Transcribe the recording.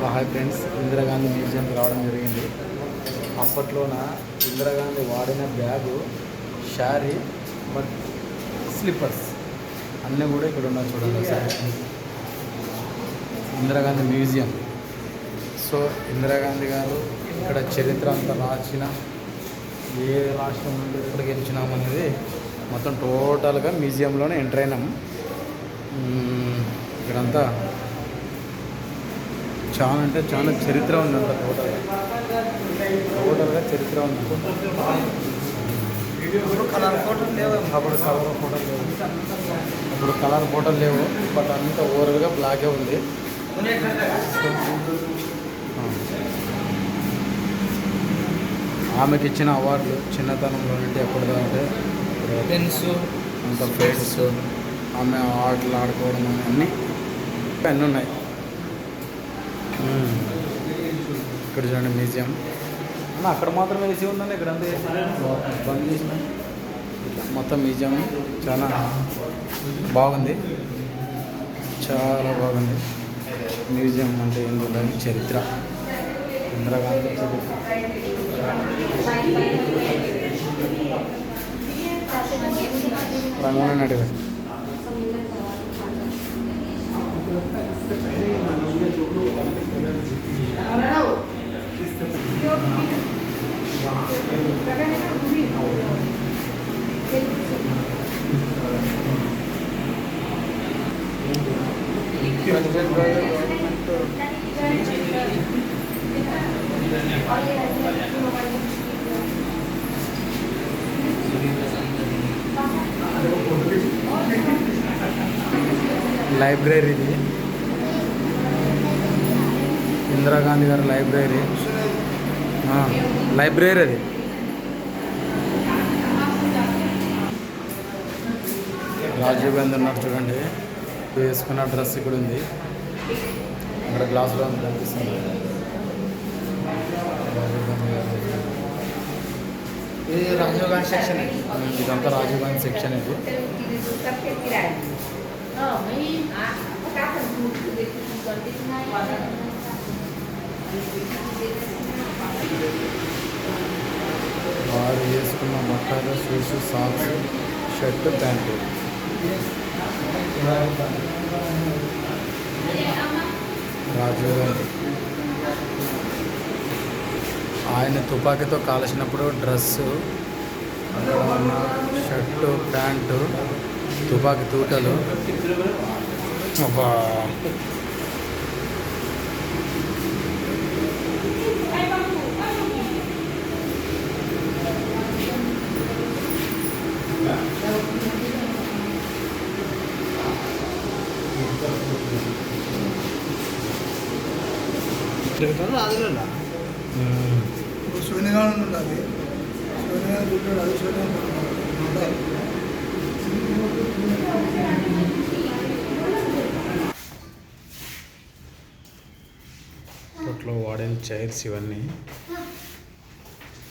Hi friends, Indira Gandhi మ్యూజియంకి రావడం జరిగింది. అప్పట్లోన ఇందిరాగాంధీ వాడిన బ్యాగు, శారీ, బట్ స్లిప్పర్స్ అన్నీ కూడా ఇక్కడ ఉన్నాయి. చూడండి ఒకసారి ఇందిరాగాంధీ మ్యూజియం. సో ఇందిరాగాంధీ గారు ఇక్కడ చరిత్ర అంతా రాసిన, ఏ రాష్ట్రం నుండి ఎక్కడ గెలిచినామనేది మొత్తం టోటల్గా మ్యూజియంలోనే ఎంటర్ అయినాం. ఇక్కడంతా చాలా అంటే చాలా చరిత్ర ఉందంట. టోటల్గా చరిత్ర ఉంది. అప్పుడు కలర్ ఫోటోలు లేవు, బట్ అంతా ఓవరాల్గా బ్లాకే ఉంది. ఆమెకి ఇచ్చిన అవార్డులు చిన్నతనంలో నుండి ఎప్పటిదో అంటే పెన్స్, అంత ఫ్రెండ్స్, ఆమె ఆటలు ఆడుకోవడం అన్నీ అన్నీ ఉన్నాయి. ఇక్కడ చూడండి మ్యూజియం. అక్కడ మాత్రమే వేసి ఉందండి, ఇక్కడ అంతా బంద్ చేసిన. మొత్తం మ్యూజియం చాలా బాగుంది, చాలా బాగుంది. మ్యూజియం అంటే ఏంటంటే చరిత్ర, ఇందిరాగాంధీ చరిత్ర. రంగంలో అడిగారు. లైబ్రరీ, ఇది ఇందిరాగాంధీ గారి లైబ్రరీ. లైబ్రరీ అది. రాజీవ్ గాంధీ ఉన్నారు చూడండి, వేసుకున్న డ్రెస్ ఇక్కడ ఉంది. ఇక్కడ గ్లాసులో కనిపిస్తుంది రాజీవ్ గాంధీ గారు. ఇది రాజీవ్ గాంధీ సెక్షన్. ఇదంతా రాజీవ్ గాంధీ సెక్షన్. ఇది వారు వేసుకున్న బట్టలు, shoes, socks, shirt, pant. Rajiv Gandhi ఆయన తుపాకీతో కాల్చినప్పుడు డ్రెస్సు, షర్టు, ప్యాంటు, తుపాకీ తూటలు. అబ్బా, సోనియా ఉండాలి, సోనియా గుడ్డు, అది సోనియా ఉండాలి. అప్పట్లో వాడిన చైర్స్ ఇవన్నీ.